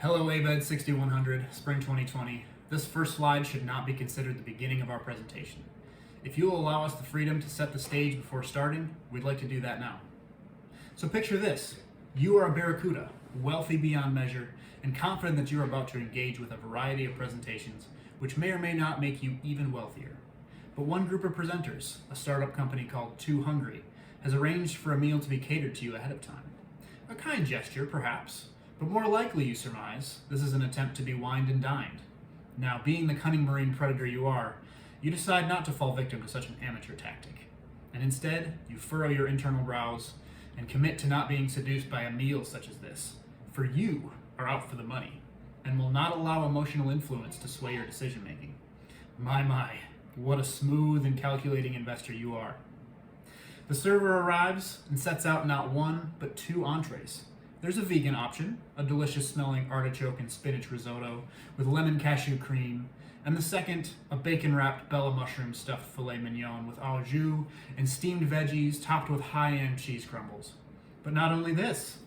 Hello ABED 6100, Spring 2020. This first slide should not be considered the beginning of our presentation. If you will allow us the freedom to set the stage before starting, we'd like to do that now. So picture this. You are a barracuda, wealthy beyond measure, and confident that you're about to engage with a variety of presentations, which may or may not make you even wealthier. But one group of presenters, a startup company called Too Hungry, has arranged for a meal to be catered to you ahead of time. A kind gesture, perhaps, but more likely, you surmise, this is an attempt to be wined and dined. Now, being the cunning marine predator you are, you decide not to fall victim to such an amateur tactic. And instead, you furrow your internal brows and commit to not being seduced by a meal such as this. For you are out for the money, and will not allow emotional influence to sway your decision making. My, what a smooth and calculating investor you are. The server arrives and sets out not one, but two entrees. There's a vegan option, a delicious smelling artichoke and spinach risotto with lemon cashew cream, and the second, a bacon-wrapped Bella mushroom stuffed filet mignon with au jus and steamed veggies topped with high-end cheese crumbles. But not only this,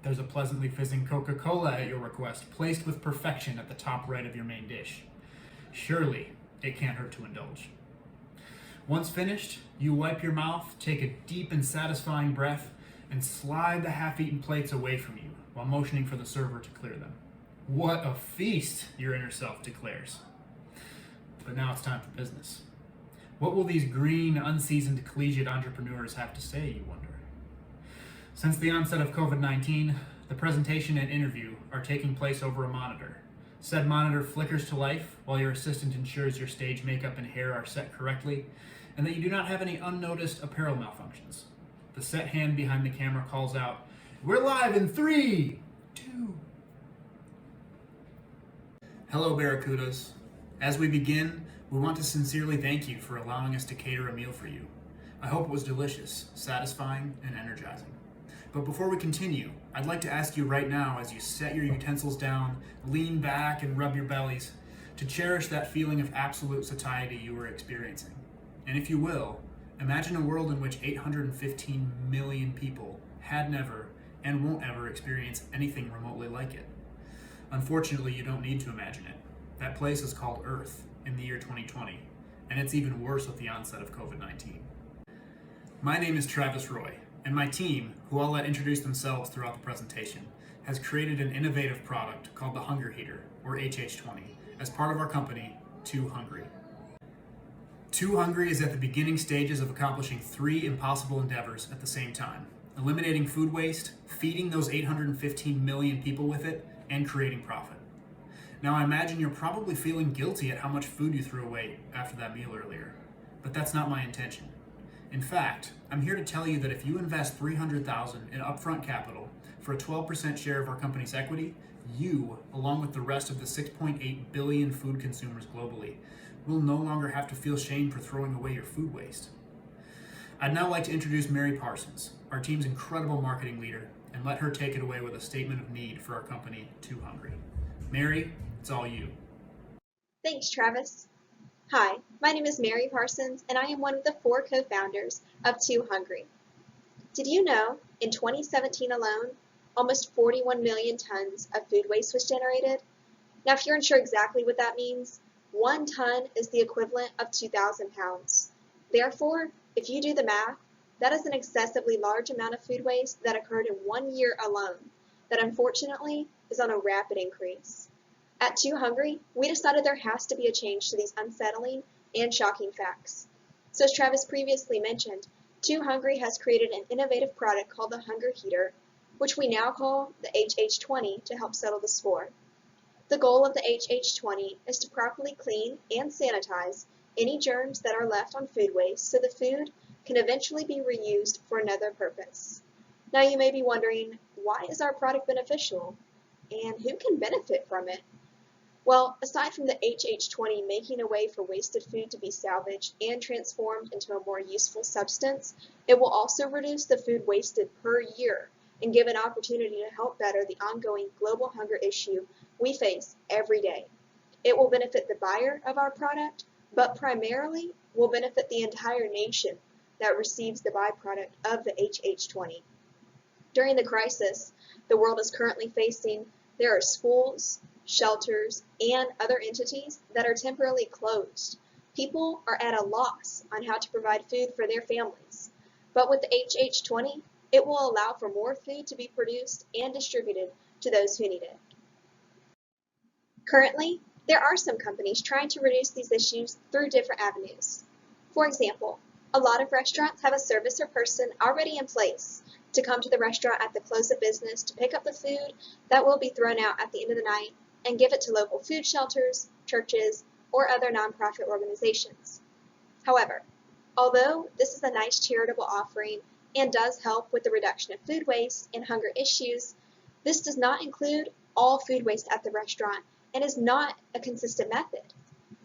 there's a pleasantly fizzing Coca-Cola at your request, placed with perfection at the top right of your main dish. Surely, it can't hurt to indulge. Once finished, you wipe your mouth, take a deep and satisfying breath, and slide the half-eaten plates away from you while motioning for the server to clear them. What a feast, your inner self declares. But now it's time for business. What will these green, unseasoned collegiate entrepreneurs have to say, you wonder? Since the onset of COVID-19, the presentation and interview are taking place over a monitor. Said monitor flickers to life while your assistant ensures your stage makeup and hair are set correctly and that you do not have any unnoticed apparel malfunctions. The set hand behind the camera calls out, "We're live in 3, 2." Hello, Barracudas. As we begin, we want to sincerely thank you for allowing us to cater a meal for you. I hope it was delicious, satisfying, and energizing. But before we continue, I'd like to ask you right now, as you set your utensils down, lean back, and rub your bellies, to cherish that feeling of absolute satiety you are experiencing. And if you will, imagine a world in which 815 million people had never and won't ever experience anything remotely like it. Unfortunately, you don't need to imagine it. That place is called Earth in the year 2020, and it's even worse with the onset of COVID-19. My name is Travis Roy, and my team, who I'll let introduce themselves throughout the presentation, has created an innovative product called the Hunger Heater, or HH20, as part of our company, Too Hungry. Too Hungry is at the beginning stages of accomplishing 3 impossible endeavors at the same time: eliminating food waste, feeding those 815 million people with it, and creating profit. Now, I imagine you're probably feeling guilty at how much food you threw away after that meal earlier, but that's not my intention. In fact, I'm here to tell you that if you invest $300,000 in upfront capital for a 12% share of our company's equity, you, along with the rest of the 6.8 billion food consumers globally, will no longer have to feel shame for throwing away your food waste. I'd now like to introduce Mary Parsons, our team's incredible marketing leader, and let her take it away with a statement of need for our company, Too Hungry. Mary, it's all you. Thanks, Travis. Hi, my name is Mary Parsons, and I am one of the 4 co-founders of Too Hungry. Did you know, in 2017 alone, almost 41 million tons of food waste was generated? Now, if you're unsure exactly what that means, 1 ton is the equivalent of 2,000 pounds. Therefore, if you do the math, that is an excessively large amount of food waste that occurred in 1 year alone, that unfortunately is on a rapid increase. At Too Hungry, we decided there has to be a change to these unsettling and shocking facts. So as Travis previously mentioned, Too Hungry has created an innovative product called the Hunger Heater, which we now call the HH20 to help settle the score. The goal of the HH20 is to properly clean and sanitize any germs that are left on food waste so the food can eventually be reused for another purpose. Now you may be wondering, why is our product beneficial? And who can benefit from it? Well, aside from the HH20 making a way for wasted food to be salvaged and transformed into a more useful substance, it will also reduce the food wasted per year and give an opportunity to help better the ongoing global hunger issue we face every day. It will benefit the buyer of our product, but primarily will benefit the entire nation that receives the byproduct of the HH20. During the crisis the world is currently facing, there are schools, shelters, and other entities that are temporarily closed. People are at a loss on how to provide food for their families. But with the HH20, it will allow for more food to be produced and distributed to those who need it. Currently, there are some companies trying to reduce these issues through different avenues. For example, a lot of restaurants have a service or person already in place to come to the restaurant at the close of business to pick up the food that will be thrown out at the end of the night and give it to local food shelters, churches, or other nonprofit organizations. However, although this is a nice charitable offering and does help with the reduction of food waste and hunger issues, this does not include all food waste at the restaurant and is not a consistent method.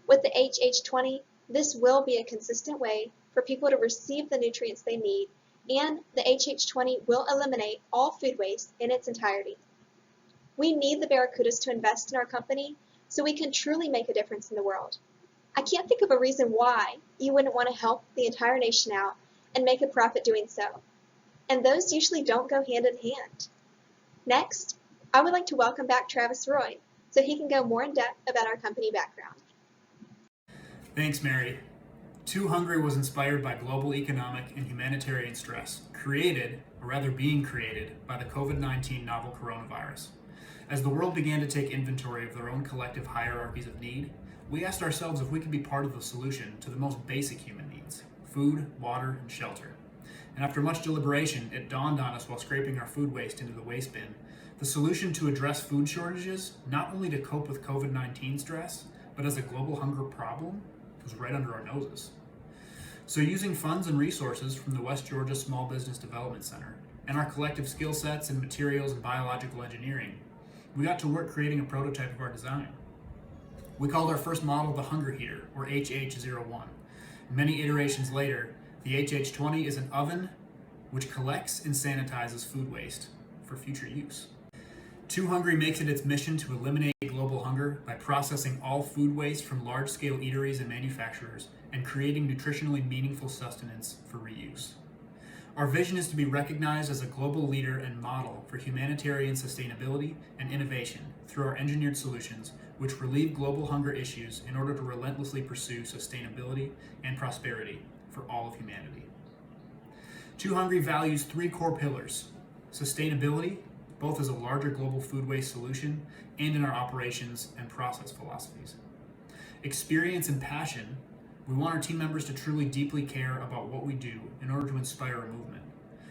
With the HH20, this will be a consistent way for people to receive the nutrients they need, and the HH20 will eliminate all food waste in its entirety. We need the Barracudas to invest in our company so we can truly make a difference in the world. I can't think of a reason why you wouldn't want to help the entire nation out and make a profit doing so. And those usually don't go hand in hand. Next, I would like to welcome back Travis Roy so he can go more in depth about our company background. Thanks, Mary. Too Hungry was inspired by global economic and humanitarian stress, created, or rather being created, by the COVID-19 novel coronavirus. As the world began to take inventory of their own collective hierarchies of need, we asked ourselves if we could be part of the solution to the most basic human needs: food, water, and shelter. And after much deliberation, it dawned on us while scraping our food waste into the waste bin, the solution to address food shortages, not only to cope with COVID-19 stress, but as a global hunger problem, was right under our noses. So using funds and resources from the West Georgia Small Business Development Center and our collective skill sets in materials and biological engineering, we got to work creating a prototype of our design. We called our first model the Hunger Heater, or HH01. Many iterations later, the HH20 is an oven which collects and sanitizes food waste for future use. Too Hungry makes it its mission to eliminate global hunger by processing all food waste from large-scale eateries and manufacturers and creating nutritionally meaningful sustenance for reuse. Our vision is to be recognized as a global leader and model for humanitarian sustainability and innovation through our engineered solutions, which relieve global hunger issues in order to relentlessly pursue sustainability and prosperity for all of humanity. Too Hungry values three core pillars: sustainability, both as a larger global food waste solution and in our operations and process philosophies; experience and passion. We want our team members to truly deeply care about what we do in order to inspire a movement,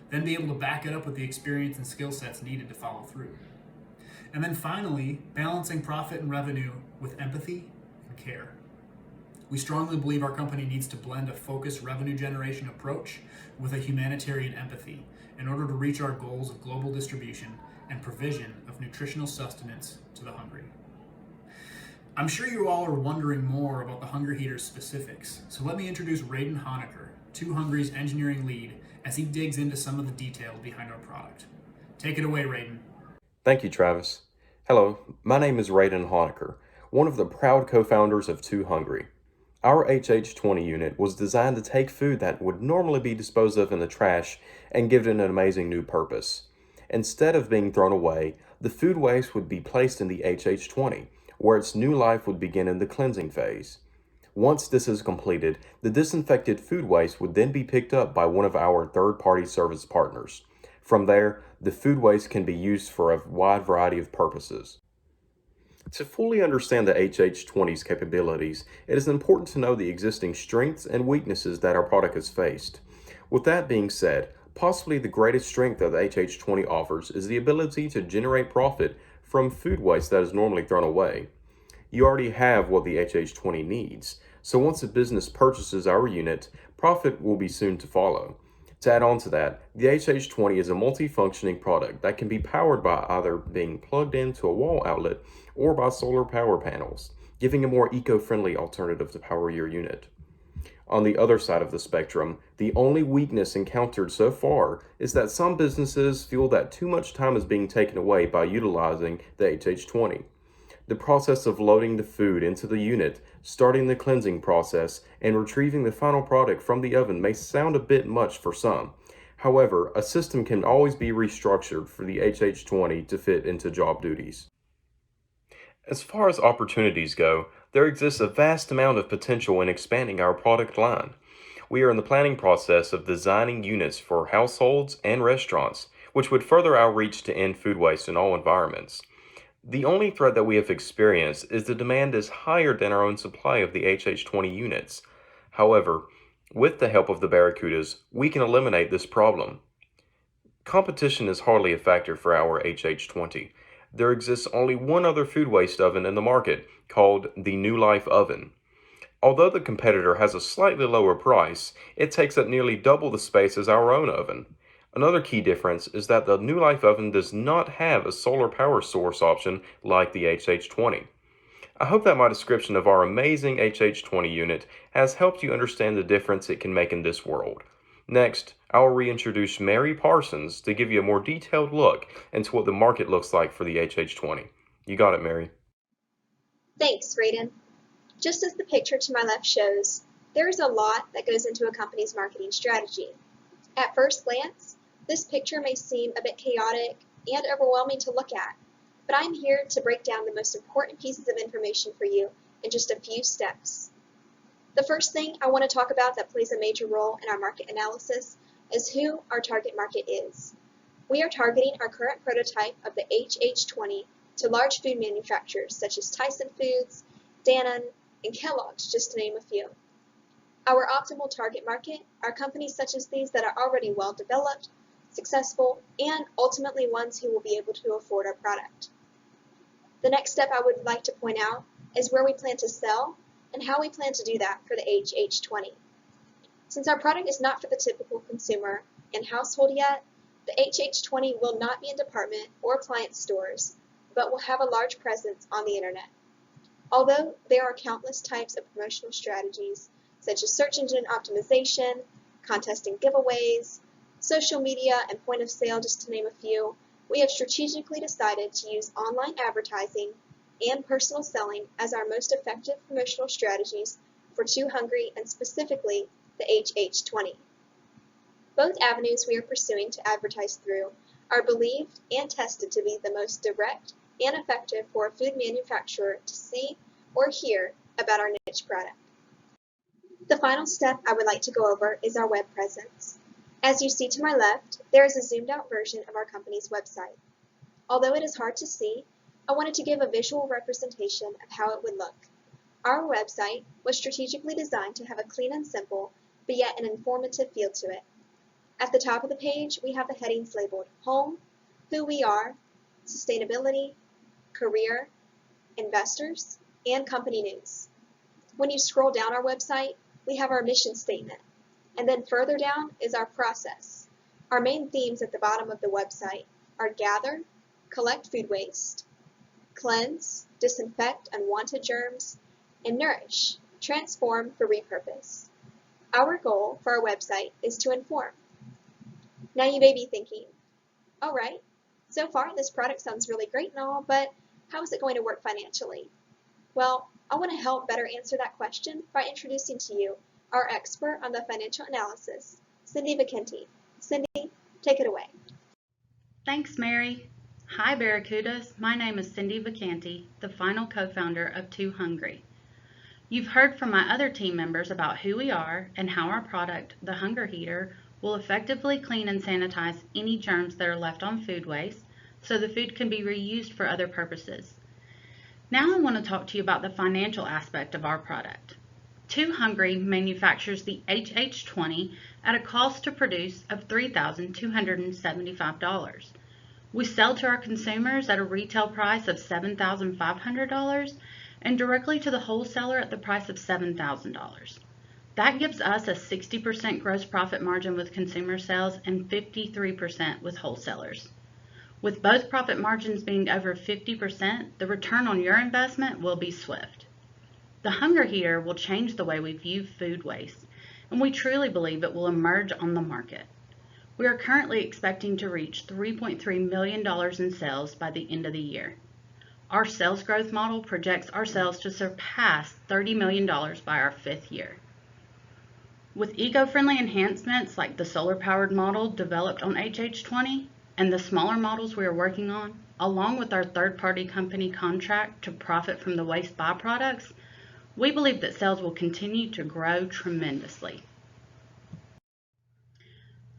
then be able to back it up with the experience and skill sets needed to follow through. And then finally, balancing profit and revenue with empathy and care. We strongly believe our company needs to blend a focused revenue generation approach with a humanitarian empathy in order to reach our goals of global distribution and provision of nutritional sustenance to the hungry. I'm sure you all are wondering more about the Hunger Heater's specifics, so let me introduce Raiden Honecker, Too Hungry's engineering lead, as he digs into some of the detail behind our product. Take it away, Raiden. Thank you, Travis. Hello, my name is Raiden Honecker, one of the proud co-founders of Too Hungry. Our HH20 unit was designed to take food that would normally be disposed of in the trash and give it an amazing new purpose. Instead of being thrown away, the food waste would be placed in the HH20, where its new life would begin in the cleansing phase. Once this is completed, the disinfected food waste would then be picked up by one of our third-party service partners. From there, the food waste can be used for a wide variety of purposes. To fully understand the HH20's capabilities, it is important to know the existing strengths and weaknesses that our product has faced. With that being said, possibly the greatest strength that the HH20 offers is the ability to generate profit from food waste that is normally thrown away. You already have what the HH20 needs, so once a business purchases our unit, profit will be soon to follow. To add on to that, the HH20 is a multi-functioning product that can be powered by either being plugged into a wall outlet or by solar power panels, giving a more eco-friendly alternative to power your unit. On the other side of the spectrum, the only weakness encountered so far is that some businesses feel that too much time is being taken away by utilizing the HH20. The process of loading the food into the unit, starting the cleansing process, and retrieving the final product from the oven may sound a bit much for some. However, a system can always be restructured for the HH20 to fit into job duties. As far as opportunities go, there exists a vast amount of potential in expanding our product line. We are in the planning process of designing units for households and restaurants, which would further our reach to end food waste in all environments. The only threat that we have experienced is the demand is higher than our own supply of the HH20 units. However, with the help of the Barracudas, we can eliminate this problem. Competition is hardly a factor for our HH20. There exists only one other food waste oven in the market, called the New Life oven. Although the competitor has a slightly lower price, it takes up nearly double the space as our own oven. Another key difference is that the New Life oven does not have a solar power source option like the HH20. I hope that my description of our amazing HH20 unit has helped you understand the difference it can make in this world. Next, I'll reintroduce Mary Parsons to give you a more detailed look into what the market looks like for the HH20. You got it, Mary. Thanks, Raiden. Just as the picture to my left shows, there is a lot that goes into a company's marketing strategy. At first glance, this picture may seem a bit chaotic and overwhelming to look at, but I'm here to break down the most important pieces of information for you in just a few steps. The first thing I want to talk about that plays a major role in our market analysis is who our target market is. We are targeting our current prototype of the HH20 to large food manufacturers such as Tyson Foods, Danone, and Kellogg's, just to name a few. Our optimal target market are companies such as these that are already well developed, successful, and ultimately ones who will be able to afford our product. The next step I would like to point out is where we plan to sell and how we plan to do that for the HH20. Since our product is not for the typical consumer and household yet, the HH20 will not be in department or appliance stores, but will have a large presence on the internet. Although there are countless types of promotional strategies, such as search engine optimization, contest and giveaways, social media, and point of sale, just to name a few, we have strategically decided to use online advertising and personal selling as our most effective promotional strategies for Too Hungry and specifically the HH20. Both avenues we are pursuing to advertise through are believed and tested to be the most direct and effective for a food manufacturer to see or hear about our niche product. The final step I would like to go over is our web presence. As you see to my left, there is a zoomed out version of our company's website. Although it is hard to see, I wanted to give a visual representation of how it would look. Our website was strategically designed to have a clean and simple, but yet an informative feel to it. At the top of the page, we have the headings labeled Home, Who We Are, Sustainability, Career, Investors, and Company News. When you scroll down our website, we have our mission statement, and then further down is our process. Our main themes at the bottom of the website are gather, collect food waste, cleanse, disinfect unwanted germs, and nourish, transform for repurpose. Our goal for our website is to inform. Now you may be thinking, all right, so far this product sounds really great and all, but how is it going to work financially? Well, I want to help better answer that question by introducing to you our expert on the financial analysis, Cindy Vicente. Cindy, take it away. Thanks, Mary. Hi, Barracudas. My name is Cindy Vicente, the final co-founder of Too Hungry. You've heard from my other team members about who we are and how our product, the Hunger Heater, will effectively clean and sanitize any germs that are left on food waste so the food can be reused for other purposes. Now I want to talk to you about the financial aspect of our product. Too Hungry manufactures the HH20 at a cost to produce of $3,275. We sell to our consumers at a retail price of $7,500 and directly to the wholesaler at the price of $7,000. That gives us a 60% gross profit margin with consumer sales and 53% with wholesalers. With both profit margins being over 50%, the return on your investment will be swift. The Hunger Heater will change the way we view food waste, and we truly believe it will emerge on the market. We are currently expecting to reach $3.3 million in sales by the end of the year. Our sales growth model projects our sales to surpass $30 million by our 5th year. With eco-friendly enhancements like the solar-powered model developed on HH20 and the smaller models we are working on, along with our third-party company contract to profit from the waste byproducts, we believe that sales will continue to grow tremendously.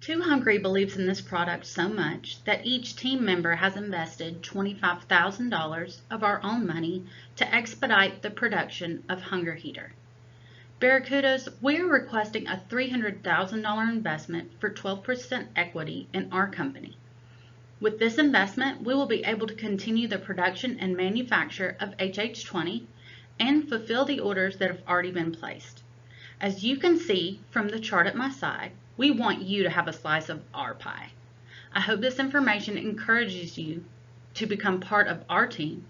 Too Hungry believes in this product so much that each team member has invested $25,000 of our own money to expedite the production of Hunger Heater. Barracudas, we are requesting a $300,000 investment for 12% equity in our company. With this investment, we will be able to continue the production and manufacture of HH20 and fulfill the orders that have already been placed. As you can see from the chart at my side, we want you to have a slice of our pie. I hope this information encourages you to become part of our team,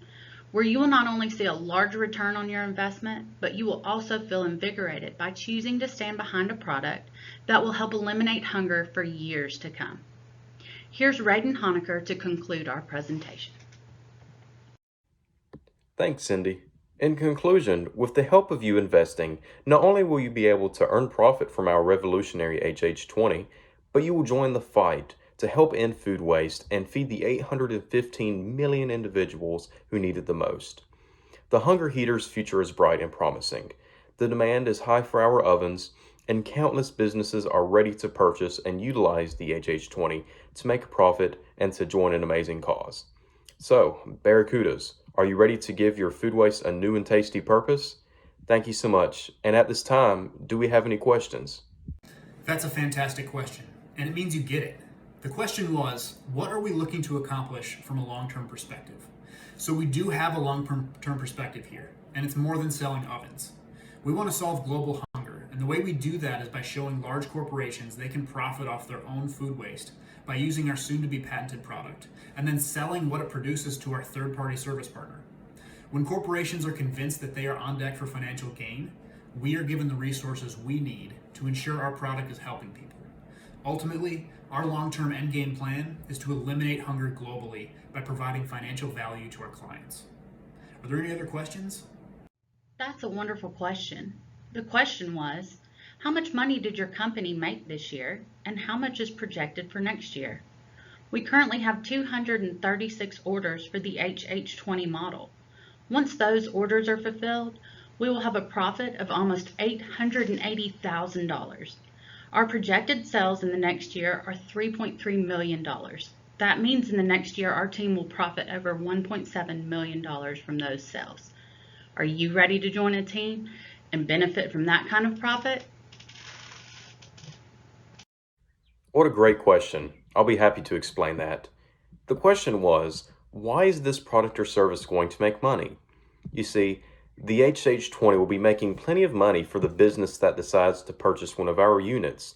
where you will not only see a large return on your investment, but you will also feel invigorated by choosing to stand behind a product that will help eliminate hunger for years to come. Here's Radon Honaker to conclude our presentation. Thanks, Cindy. In conclusion, with the help of you investing, not only will you be able to earn profit from our revolutionary HH20, but you will join the fight to help end food waste and feed the 815 million individuals who need it the most. The Hunger Heater's future is bright and promising. The demand is high for our ovens, and countless businesses are ready to purchase and utilize the HH20 to make a profit and to join an amazing cause. So, Barracudas, are you ready to give your food waste a new and tasty purpose? Thank you so much. And at this time, do we have any questions? That's a fantastic question, and it means you get it. The question was, what are we looking to accomplish from a long-term perspective? So we do have a long-term perspective here, and it's more than selling ovens. We want to solve global hunger, and the way we do that is by showing large corporations they can profit off their own food waste by using our soon-to-be patented product, and then selling what it produces to our third-party service partner. When corporations are convinced that they are on deck for financial gain, we are given the resources we need to ensure our product is helping people. Ultimately, our long-term endgame plan is to eliminate hunger globally by providing financial value to our clients. Are there any other questions? That's a wonderful question. The question was, how much money did your company make this year, and how much is projected for next year? We currently have 236 orders for the HH20 model. Once those orders are fulfilled, we will have a profit of almost $880,000. Our projected sales in the next year are $3.3 million. That means in the next year, our team will profit over $1.7 million from those sales. Are you ready to join a team and benefit from that kind of profit? What a great question. I'll be happy to explain that. The question was, why is this product or service going to make money? You see, the HH20 will be making plenty of money for the business that decides to purchase one of our units.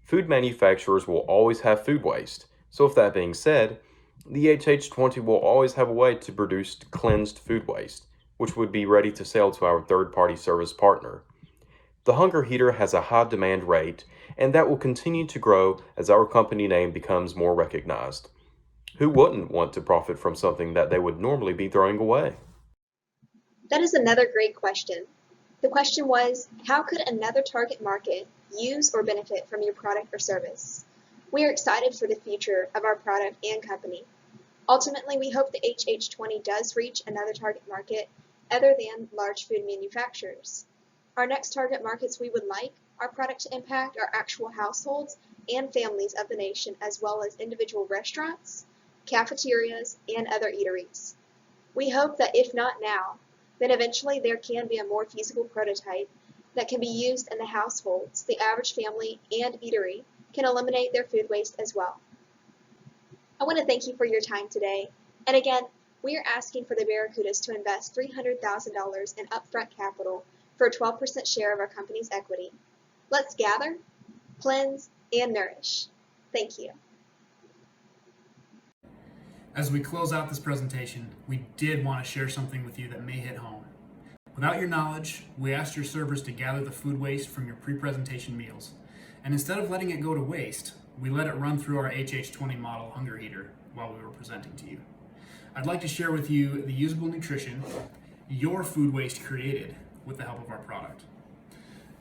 Food manufacturers will always have food waste, so with that being said, the HH20 will always have a way to produce cleansed food waste, which would be ready to sell to our third-party service partner. The Hunger Heater has a high demand rate, and that will continue to grow as our company name becomes more recognized. Who wouldn't want to profit from something that they would normally be throwing away? That is another great question. The question was, how could another target market use or benefit from your product or service? We are excited for the future of our product and company. Ultimately, we hope the HH20 does reach another target market other than large food manufacturers. Our next target markets we would like our product to impact are actual households and families of the nation, as well as individual restaurants, cafeterias, and other eateries. We hope that if not now, then eventually there can be a more feasible prototype that can be used in the households. The average family and eatery can eliminate their food waste as well. I want to thank you for your time today. And again, we are asking for the Barracudas to invest $300,000 in upfront capital for a 12% share of our company's equity. Let's gather, cleanse, and nourish. Thank you. As we close out this presentation, we did want to share something with you that may hit home. Without your knowledge, we asked your servers to gather the food waste from your pre-presentation meals. And instead of letting it go to waste, we let it run through our HH20 model Hunger Heater while we were presenting to you. I'd like to share with you the usable nutrition your food waste created with the help of our product.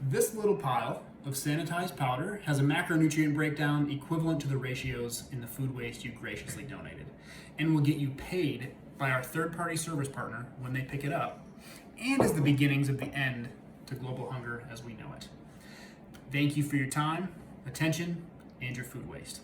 This little pile of sanitized powder has a macronutrient breakdown equivalent to the ratios in the food waste you graciously donated, and will get you paid by our third-party service partner when they pick it up, and is the beginnings of the end to global hunger as we know it. Thank you for your time, attention, and your food waste.